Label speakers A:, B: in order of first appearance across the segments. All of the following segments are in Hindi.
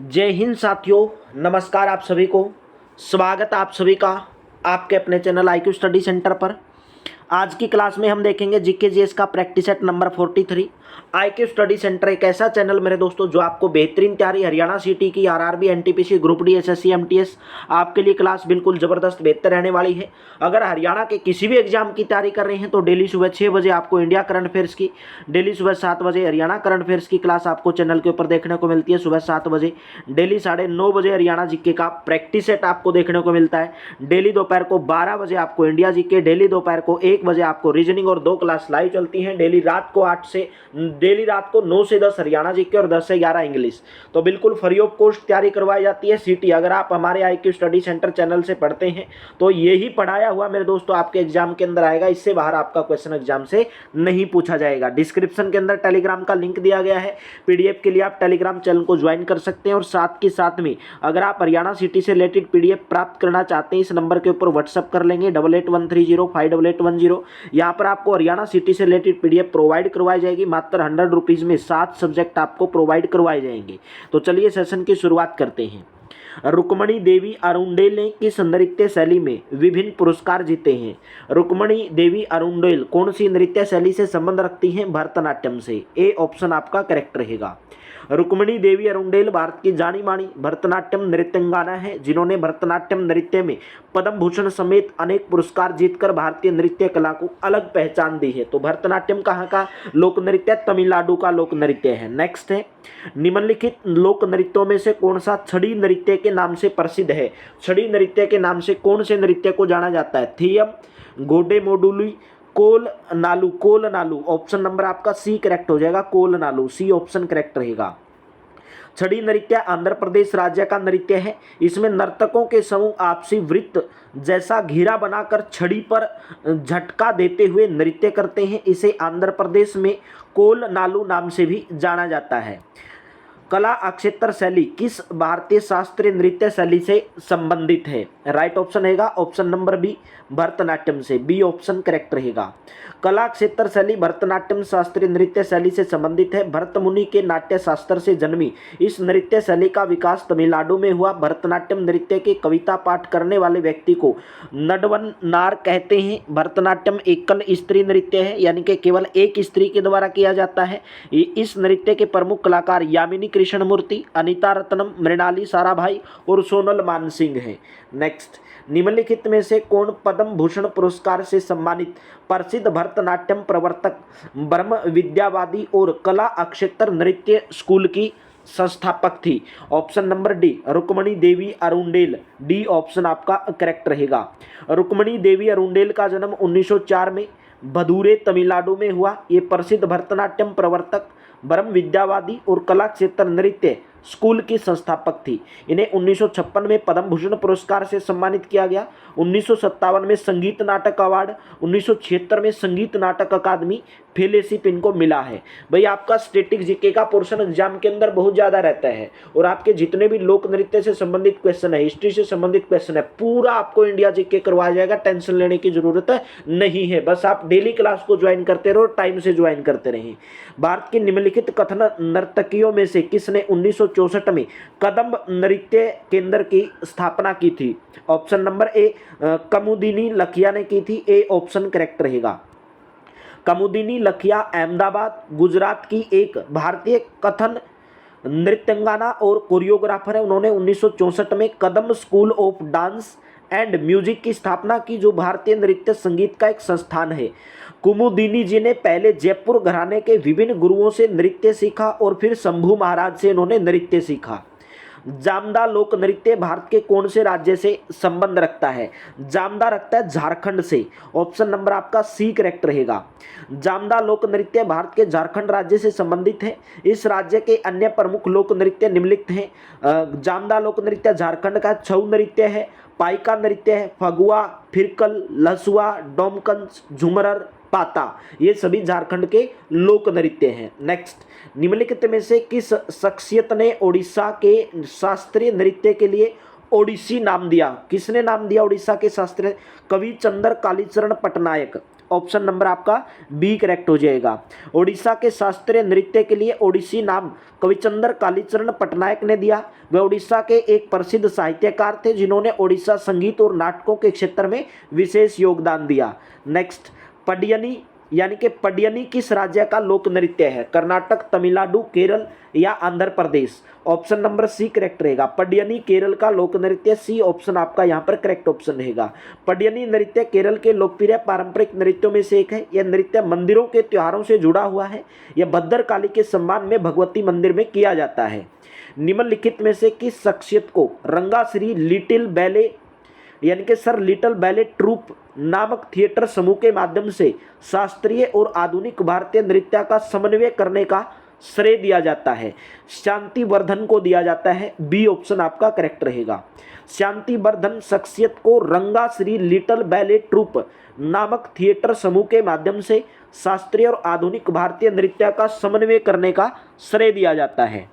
A: जय हिंद साथियों, नमस्कार आप सभी को। स्वागत आप सभी का आपके अपने चैनल IQ स्टडी सेंटर पर। आज की क्लास में हम देखेंगे जीके जीएस का practice set number 43। IQ study centre एक ऐसा चैनल मेरे दोस्तों जो आपको बेहतरीन तैयारी हरियाणा सिटी की, RRB, NTPC, group D, SSC, MTS आपके लिए क्लास बिल्कुल ज़बरदस्त बेहतर रहने वाली है। अगर हरियाणा के किसी भी एग्जाम की तैयारी कर रहे हैं तो डेली सुबह 6 बजे आपको इंडिया करंट अफेयर्स की, डेली सुबह 7 बजे हरियाणा करंट अफेयर्स की क्लास आपको चैनल के ऊपर देखने को मिलती है। सुबह 7 बजे डेली 9:30 बजे हरियाणा जीके का प्रैक्टिस सेट आपको देखने को मिलता है। डेली दोपहर को 12 बजे आपको इंडिया जीके, डेली दोपहर को 1 बजे आपको रीजनिंग और 2 क्लास लाइव चलती हैं। डेली रात को 9 से 10 हरियाणा जीके और 10 से 11 इंग्लिश। तो बिल्कुल फ्री ऑफ कॉस्ट तैयारी करवाई जाती है। सीटी अगर आप हमारे IQ स्टडी सेंटर चैनल से पढ़ते हैं तो यही पढ़ाया हुआ मेरे दोस्तों आपके एग्जाम के अंदर आएगा। इससे बाहर आपका क्वेश्चन एग्जाम से नहीं पूछा जाएगा। डिस्क्रिप्शन के अंदर टेलीग्राम का लिंक दिया गया है। PDF के लिए आप टेलीग्राम चैनल को ज्वाइन कर सकते हैं। और साथ के साथ में अगर आप हरियाणा सिटी से रिलेटेड PDF प्राप्त करना चाहते हैं, इस नंबर के ऊपर व्हाट्सअप कर लेंगे 8813058810। यहाँ पर आपको हरियाणा सिटी से रिलेटेड PDF प्रोवाइड करवाई जाएगी। मात्र 100 रुपीज़ में 7 सब्जेक्ट आपको प्रोवाइड करवाए जाएंगे। तो चलिए सेशन की शुरुआत करते हैं। रुक्मणी देवी अरुंडेल ने किस नृत्य शैली में विभिन्न पुरस्कार जीते हैं? रुक्मणी देवी अरुंडेल कौन सी नृत्य शैली से संबंध रखती हैं? भरतनाट्यम से। ए ऑप्शन आपका करेक्ट रहेगा। रुक्मणी देवी अरुंडेल भारत की जानी मानी भरतनाट्यम नृत्यंगना है, जिन्होंने भरतनाट्यम नृत्य में पद्म भूषण समेत अनेक पुरस्कार जीतकर भारतीय नृत्य कला को अलग पहचान दी है। तो भरतनाट्यम कहाँ का लोक नृत्य? तमिलनाडु का लोक नृत्य है। नेक्स्ट है, निम्नलिखित लोक नृत्यों में से कौन सा छड़ी नृत्य के नाम से प्रसिद्ध है? छड़ी नृत्य के नाम से कौन से नृत्य को जाना जाता है? थियम, गोडे मोडुली, कोल नालू। ऑप्शन नंबर आपका सी करेक्ट हो जाएगा। कोल नालू, सी ऑप्शन करेक्ट रहेगा। छड़ी नृत्य आंध्र प्रदेश राज्य का नृत्य है। इसमें नर्तकों के समूह आपसी वृत्त जैसा घेरा बनाकर छड़ी पर झटका देते हुए नृत्य करते हैं। इसे आंध्र प्रदेश में कोल नालू नाम से भी जाना जाता है। कला अक्षेत्र शैली किस भारतीय शास्त्रीय नृत्य शैली से संबंधित है? राइट ऑप्शन रहेगा ऑप्शन नंबर बी, भरतनाट्यम से। बी ऑप्शन करेक्ट रहेगा। कला क्षेत्र शैली भरतनाट्यम शास्त्रीय नृत्य शैली से संबंधित है। भरत मुनि के नाट्य शास्त्र से जन्मी इस नृत्य शैली का विकास तमिलनाडु में हुआ। भरतनाट्यम नृत्य के कविता पाठ करने वाले व्यक्ति को नडवन नार कहते हैं। भरतनाट्यम एकल स्त्री नृत्य है, यानी कि केवल एक स्त्री के द्वारा किया जाता है। इस नृत्य के प्रमुख कलाकार यामिनी कृष्णमूर्ति, अनीता रत्नम, मृणाली साराभाई और सोनल मानसिंह हैं। नेक्स्ट, निम्नलिखित में से कौन पद्म भूषण पुरस्कार से सम्मानित प्रसिद्ध भरतनाट्यम प्रवर्तक, ब्रह्म विद्यावादी और कला अक्षेत्र नृत्य स्कूल की संस्थापक थी? ऑप्शन नंबर डी, रुक्मणी देवी अरुंडेल। डी ऑप्शन आपका करेक्ट रहेगा। रुक्मणी देवी अरुंडेल का जन्म 1904 में भदूरे तमिलनाडु में हुआ। ये प्रसिद्ध भरतनाट्यम प्रवर्तक, ब्रह्म विद्यावादी और कला क्षेत्र नृत्य स्कूल की संस्थापक थी। इन्हें 1956 में पद्म भूषण पुरस्कार से सम्मानित किया गया। 1957 में संगीत नाटक अवार्ड, 1976 में संगीत नाटक अकादमी फेलोशिप इनको मिला है। भाई आपका स्टैटिक जीके का पोर्शन एग्जाम के अंदर बहुत ज़्यादा रहता है और आपके जितने भी लोक नृत्य से संबंधित क्वेश्चन है, हिस्ट्री से संबंधित क्वेश्चन है, पूरा आपको इंडिया जीके करवाया जाएगा। टेंशन लेने की जरूरत नहीं है। बस आप डेली क्लास को ज्वाइन करते रहो, टाइम से ज्वाइन करते रहें। भारत की निम्नलिखित कथन नर्तकियों में से किसने 1964 में कदम्ब नृत्य केंद्र की स्थापना की थी? ऑप्शन नंबर ए, कुमुदिनी लखिया ने की थी। ए ऑप्शन करेक्ट रहेगा। कुमुदिनी लखिया अहमदाबाद गुजरात की एक भारतीय कथन नृत्यंगना और कोरियोग्राफर है। उन्होंने 1964 में Kadamb school of dance and music की स्थापना की, जो भारतीय नृत्य संगीत का एक संस्थान है। कुमुदिनी जी ने पहले जयपुर घराने के विभिन्न गुरुओं से नृत्य सीखा और फिर शंभू महाराज से इन्होंने नृत्य सीखा। जामदा लोक नृत्य भारत के कौन से राज्य से संबंध रखता है? जामदा रखता है झारखंड से। ऑप्शन नंबर आपका सी करेक्ट रहेगा। जामदा लोक नृत्य भारत के झारखंड राज्य से संबंधित है। इस राज्य के अन्य प्रमुख लोक नृत्य निम्नलिखित हैं। जामदा लोक नृत्य झारखंड का छऊ नृत्य है, पाइका नृत्य है, फगुआ, फिरकल, लसुआ, डोमकंस, झुमरर, पाता, ये सभी झारखंड के लोक नृत्य हैं। नेक्स्ट, निम्नलिखित में से किस शख्सियत ने ओडिशा के शास्त्रीय नृत्य के लिए ओडिसी नाम दिया? किसने नाम दिया ओडिशा के शास्त्रीय? कवि चंद्र कालीचरण पटनायक। ऑप्शन नंबर आपका बी करेक्ट हो जाएगा। ओडिशा के शास्त्रीय नृत्य के लिए ओडिसी नाम कविचंद्र कालीचरण पटनायक ने दिया। वे ओडिशा के एक प्रसिद्ध साहित्यकार थे जिन्होंने ओडिशा संगीत और नाटकों के क्षेत्र में विशेष योगदान दिया। नेक्स्ट, पडियनी यानी कि पडियनी किस राज्य का लोक नृत्य है? कर्नाटक, तमिलनाडु, केरल या Andhra Pradesh? Option number C correct रहेगा। पडियनी केरल का लोक नृत्य, सी ऑप्शन आपका यहाँ पर करेक्ट ऑप्शन रहेगा। पडियनी नृत्य केरल के लोकप्रिय पारंपरिक नृत्यों में से एक है। यह नृत्य मंदिरों के त्योहारों से जुड़ा हुआ है। यह भद्रकाली के सम्मान में भगवती मंदिर में किया जाता है। निम्नलिखित में से किस शख्सियत को रंगाश्री लिटिल बैले यानी कि सर लिटिल बैले ट्रूप नामक थिएटर समूह के माध्यम से शास्त्रीय और आधुनिक भारतीय नृत्य का समन्वय करने का श्रेय दिया जाता है? शांति वर्धन को दिया जाता है। बी ऑप्शन आपका करेक्ट रहेगा। शांति वर्धन शख्सियत को रंगाश्री लिटिल बैले ट्रूप नामक थिएटर समूह के माध्यम से शास्त्रीय और आधुनिक भारतीय नृत्य का समन्वय करने का श्रेय दिया जाता है।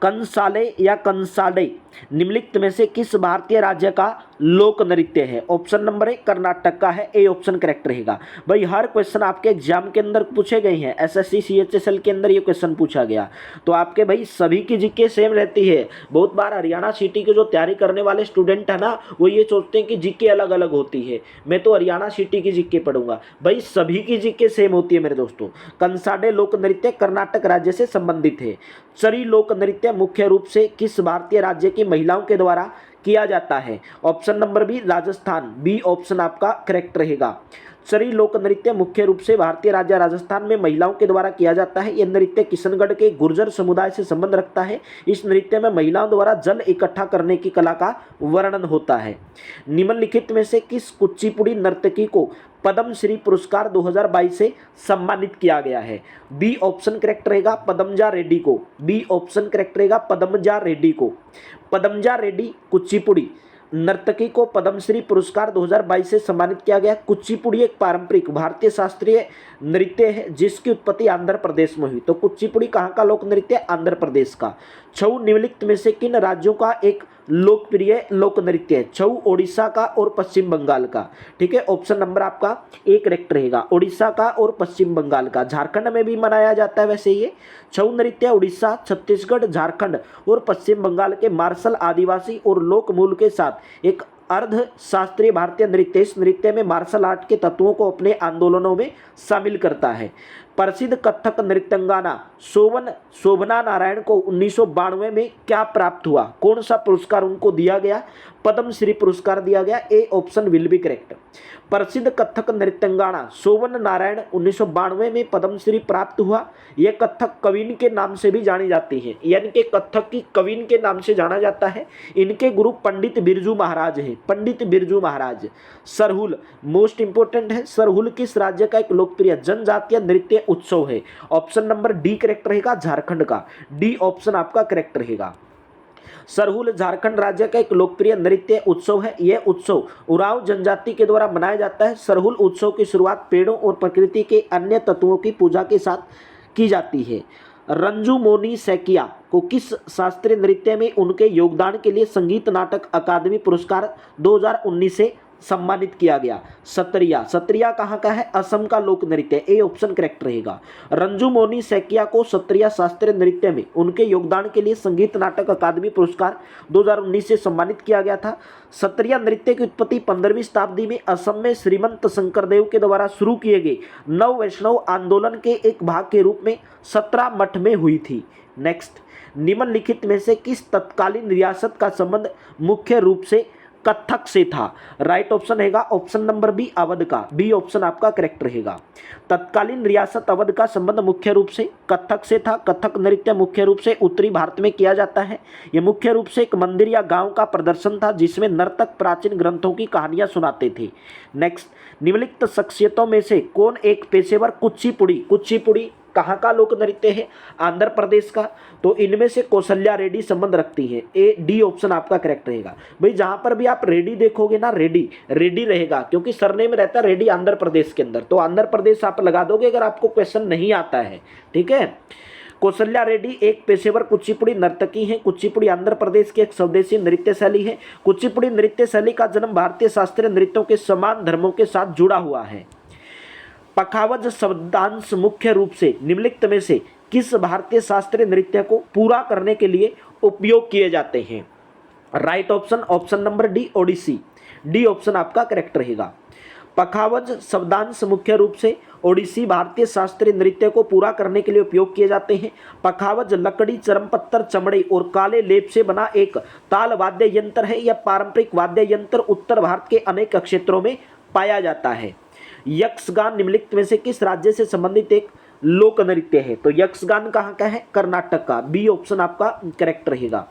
A: कंसाले या कंसाडे निम्नलिखित में से किस भारतीय राज्य का लोक नृत्य है? ऑप्शन नंबर ए कर्नाटक का है। ए ऑप्शन करेक्ट रहेगा। भाई हर क्वेश्चन आपके एग्जाम के अंदर पूछे गए हैं। एसएससी सीएचएसएल के अंदर ये क्वेश्चन पूछा गया तो आपके भाई सभी की जीके सेम रहती है। बहुत बार हरियाणा सिटी की जो तैयारी करने वाले स्टूडेंट है ना, वो ये सोचते हैं कि जीके अलग अलग होती है। मैं तो हरियाणा सिटी की जीके पढ़ूंगा। भाई सभी की जीके सेम होती है मेरे दोस्तों। कंसाडे लोक नृत्य कर्नाटक राज्य से संबंधित है। चरी लोक नृत्य मुख्य रूप से किस भारतीय राज्य की महिलाओं के द्वारा किया जाता है? Option number B Rajasthan. B option आपका करेक्ट रहेगा। चरी लोक नृत्य मुख्य रूप से भारतीय राज्य राजस्थान में महिलाओं के द्वारा किया जाता है। यह नृत्य किशनगढ़ के गुर्जर समुदाय से संबंध रखता है। इस नृत्य में महिलाओं द्वारा जल इकट्ठा करने की कला का वर्णन होता है। निम्नलिखित में से किस कुचिपुड़ी नर्तकी को पद्मश्री पुरस्कार 2022 से सम्मानित किया गया है? बी ऑप्शन करेक्ट रहेगा पद्मजा रेड्डी को। बी ऑप्शन करेक्ट रहेगा पद्मजा रेड्डी को। पद्मजा रेड्डी कुचिपुड़ी नर्तकी को पद्मश्री पुरस्कार 2022 से सम्मानित किया गया। कुचिपुड़ी एक पारंपरिक भारतीय शास्त्रीय नृत्य है जिसकी उत्पत्ति आंध्र प्रदेश में हुई। तो कुचिपुड़ी कहाँ का लोक नृत्य? आंध्र प्रदेश का। छऊ निम्नलिखित में से किन राज्यों का एक लोकप्रिय लोक नृत्य है? छऊ ओडिशा का और पश्चिम बंगाल का। ठीक है, ऑप्शन नंबर आपका ए करेक्ट रहेगा। ओडिशा का और पश्चिम बंगाल का। झारखंड में भी मनाया जाता है वैसे ये छऊ नृत्य। उड़ीसा, छत्तीसगढ़, झारखंड और पश्चिम बंगाल के मार्शल आदिवासी और लोक मूल के साथ एक अर्ध शास्त्रीय भारतीय नृत्य। इस नृत्य में मार्शल आर्ट के तत्वों को अपने आंदोलनों में शामिल करता है। प्रसिद्ध कथक नृत्यांगना शोभना नारायण को 1992 में क्या प्राप्त हुआ? कौन सा पुरस्कार उनको दिया गया? पद्मश्री पुरस्कार दिया गया। A option will be correct. प्रसिद्ध कथक नृत्यांगना शोभन नारायण 1992 में पद्मश्री प्राप्त हुआ। यह कथक कवीन के नाम से भी जानी जाती है, यानी कि कथक की कवीन के नाम से जाना जाता है। इनके गुरु पंडित बिरजू महाराज हैं। पंडित बिरजू महाराज। सरहुल मोस्ट इंपोर्टेंट है। सरहुल किस राज्य का एक लोकप्रिय जनजातीय नृत्य उत्सव है? ऑप्शन नंबर डी करेक्ट रहेगा, झारखंड का। डी ऑप्शन आपका करेक्ट रहेगा। सरहुल झारखंड राज्य का एक लोकप्रिय नृत्य उत्सव है। यह उत्सव उरांव जनजाति के द्वारा मनाया जाता है। सरहुल उत्सव की शुरुआत पेड़ों और प्रकृति के अन्य तत्वों की पूजा के साथ की जाती है। रंजू मोनी सैकिया को किस शास्त्रीय नृत्य में उनके योगदान के लिए संगीत नाटक अकादमी पुरस्कार 2019 से सम्मानित किया गया? सत्रिया। सत्रिया कहाँ का है? असम का लोक नृत्य। ए ऑप्शन करेक्ट रहेगा। रंजू मोनी सैकिया को सत्रिया शास्त्रीय नृत्य में उनके योगदान के लिए संगीत नाटक अकादमी पुरस्कार 2019 से सम्मानित किया गया था। सत्रिया नृत्य की उत्पत्ति 15वीं शताब्दी में असम में श्रीमंत शंकरदेव के द्वारा शुरू किए गए नव वैष्णव आंदोलन के एक भाग के रूप में 17 मठ में हुई थी। नेक्स्ट, निम्नलिखित में से किस तत्कालीन रियासत का संबंध मुख्य रूप से कथक से था? राइट ऑप्शन रहेगा ऑप्शन नंबर बी अवध का। बी ऑप्शन आपका करेक्ट रहेगा। तत्कालीन रियासत अवध का संबंध मुख्य रूप से कथक से था। कथक नृत्य मुख्य रूप से उत्तरी भारत में किया जाता है। यह मुख्य रूप से एक मंदिर या गांव का प्रदर्शन था जिसमें नर्तक प्राचीन ग्रंथों की कहानियां सुनाते थे। नेक्स्ट, निम्नलिखित शख्सियतों में से कौन एक पेशेवर कुचिपुड़ी कहाँ का लोक नृत्य है? आंध्र प्रदेश का। तो इनमें से कौशल्या रेड्डी संबंध रखती है। ए डी ऑप्शन आपका करेक्ट रहेगा। भाई जहां पर भी आप रेड्डी देखोगे ना, रेड्डी रहेगा क्योंकि सरनेम रहता है रेड्डी आंध्र प्रदेश के अंदर। तो आंध्र प्रदेश आप लगा दोगे अगर आपको क्वेश्चन नहीं आता है। ठीक है, कौशल्या रेड्डी एक पेशेवर कुचिपुड़ी नर्तकी हैं। कुचिपुड़ी आंध्र प्रदेश की एक स्वदेशी नृत्य शैली है। कुचिपुड़ी नृत्य शैली का जन्म भारतीय शास्त्रीय नृत्यों के समान धर्मों के साथ जुड़ा हुआ है। पखावज शब्दांश मुख्य रूप से निम्नलिखित में से किस भारतीय शास्त्रीय नृत्य को पूरा करने के लिए उपयोग किए जाते हैं? Right option, option number D, Odissi. D option आपका करेक्ट रहेगा। पखावज शब्दांश मुख्य रूप से ओडिसी भारतीय शास्त्रीय नृत्य को पूरा करने के लिए उपयोग किए जाते हैं। पखावज लकड़ी, चरमपत्तर, चमड़े और काले लेप से बना एक ताल वाद्य यंत्र है। यह पारंपरिक वाद्य यंत्र उत्तर भारत के अनेक क्षेत्रों में पाया जाता है। यक्षगान निम्नलिखित में से किस राज्य से संबंधित एक लोक नृत्य है? तो यक्षगान कहाँ का है? कर्नाटक का। बी ऑप्शन आपका करेक्ट रहेगा।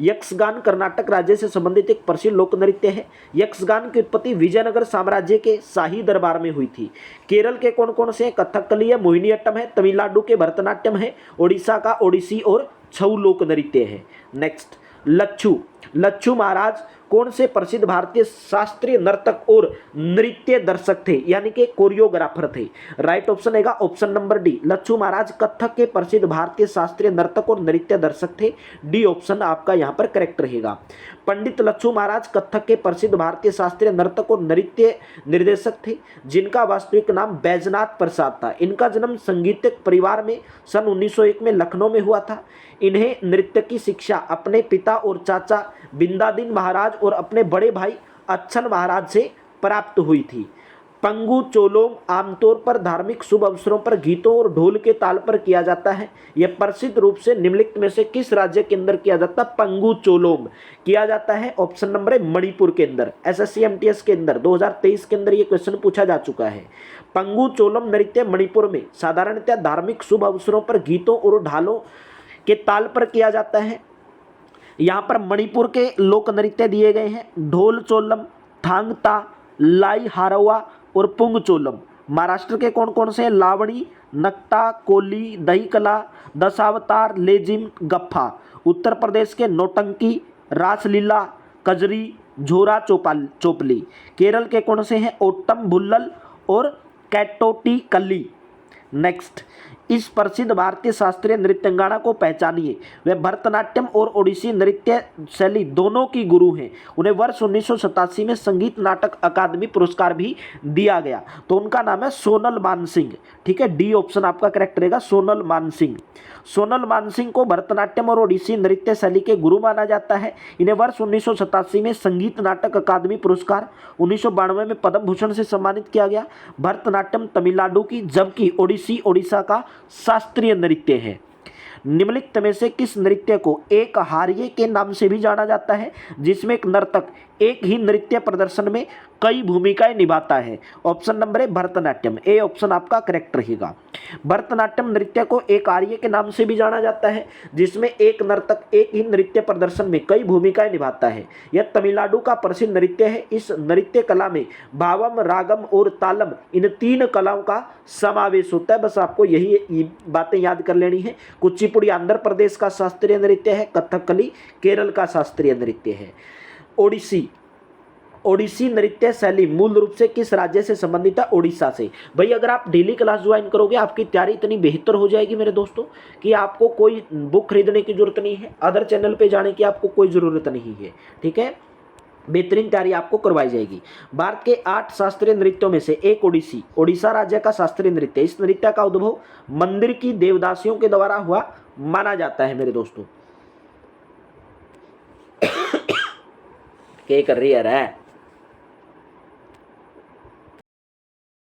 A: यक्षगान कर्नाटक राज्य से संबंधित एक प्रसिद्ध लोक नृत्य है। यक्षगान की उत्पत्ति विजयनगर साम्राज्य के शाही दरबार में हुई थी। केरल के कौन कौन से? कथकली है, मोहिनीअट्टम है, तमिलनाडु के भरतनाट्यम है, ओडिशा का ओडिसी और छऊ लोक नृत्य है। नेक्स्ट, लच्छू। लच्छू महाराज कौन से प्रसिद्ध भारतीय शास्त्रीय नर्तक और नृत्य दर्शक थे, यानी कि कोरियोग्राफर थे? राइट ऑप्शन रहेगा ऑप्शन नंबर डी। लच्छू महाराज कथक के प्रसिद्ध भारतीय शास्त्रीय नर्तक और नृत्य दर्शक थे। डी ऑप्शन आपका यहाँ पर करेक्ट रहेगा। पंडित लच्छू महाराज कथक के प्रसिद्ध भारतीय शास्त्रीय नर्तक और नृत्य निर्देशक थे, जिनका वास्तविक नाम बैजनाथ प्रसाद था। इनका जन्म संगीतक परिवार में सन 1901 में लखनऊ में हुआ था। इन्हें नृत्य की शिक्षा अपने पिता और चाचा बिंदादीन महाराज और अपने बड़े भाई अच्छन महाराज से प्राप्त हुई थी। पंगु चोलोम आमतौर पर धार्मिक शुभ अवसरों पर गीतों और ढोल के ताल पर किया जाता है। यह प्रसिद्ध रूप से निम्नलिखित में से किस राज्य के अंदर किया जाता है? पंगु चोलोम किया जाता है ऑप्शन नंबर है मणिपुर के अंदर। एसएससी एमटीएस के अंदर 2023 के अंदर यह क्वेश्चन पूछा जा चुका है। पंगु चोलोम नृत्य मणिपुर में साधारणतः धार्मिक शुभ अवसरों पर गीतों और ढालों के ताल पर किया जाता है। यहाँ पर मणिपुर के लोक नृत्य दिए गए हैं: ढोल चोलम, थांगता, लाई हारवा और पुंग चोलम। महाराष्ट्र के कौन कौन से? लावणी, नक्ता, कोली, दहीकला, दशावतार, लेजिम, गफ्फा। उत्तर प्रदेश के नौटंकी, रासलीला, कजरी, झोरा चोपली। केरल के कौन से हैं? ओट्टम भुल्लल और कैटोटी कल्ली। नेक्स्ट, इस प्रसिद्ध भारतीय शास्त्रीय नृत्यांगना को पहचानिए। वे भरतनाट्यम और ओडिसी नृत्य शैली दोनों की गुरु हैं। उन्हें वर्ष 1987 में संगीत नाटक अकादमी पुरस्कार भी दिया गया। तो उनका नाम है सोनल मानसिंह। ठीक है, डी ऑप्शन आपका करेक्ट रहेगा, सोनल मानसिंह। सोनल मानसिंह को भरतनाट्यम और ओडिसी नृत्य शैली के गुरु माना जाता है। इन्हें वर्ष 1987 में संगीत नाटक अकादमी पुरस्कार, 1992 में पद्म भूषण से सम्मानित किया गया। भरतनाट्यम तमिलनाडु की, जबकि ओडिसी ओडिशा का शास्त्रीय नृत्य है। निम्नलिखित में से किस नृत्य को एक हार्ये के नाम से भी जाना जाता है, जिसमें एक नर्तक एक ही नृत्य प्रदर्शन में कई भूमिकाएं निभाता है? ऑप्शन नंबर है भरतनाट्यम। ए ऑप्शन आपका करेक्ट रहेगा। भरतनाट्यम नृत्य को एक आर्य के नाम से भी जाना जाता है, जिसमें एक नर्तक एक ही नृत्य प्रदर्शन में कई भूमिकाएं निभाता है। यह तमिलनाडु का प्रसिद्ध नृत्य है। इस नृत्य कला में भावम, रागम और तालम, इन तीन कलाओं का समावेश होता है। बस आपको यही बातें याद कर लेनी है। कुचिपुड़ी आंध्र प्रदेश का शास्त्रीय नृत्य है। कथकली केरल का शास्त्रीय नृत्य है। ओडिसी नृत्य शैली मूल रूप से किस राज्य से संबंधित है? ओडिशा से। भाई अगर आप डेली क्लास ज्वाइन करोगे, आपकी तैयारी इतनी बेहतर हो जाएगी मेरे दोस्तों कि आपको कोई बुक खरीदने की जरूरत नहीं है, अदर चैनल पे जाने की आपको कोई ज़रूरत नहीं है। ठीक है, बेहतरीन तैयारी आपको करवाई जाएगी। भारत के 8 शास्त्रीय नृत्यों में से एक ओडिसी ओडिशा राज्य का शास्त्रीय नृत्य। इस नृत्य का उद्भव मंदिर की देवदासियों के द्वारा हुआ माना जाता है मेरे दोस्तों। क्या कर रही है रे?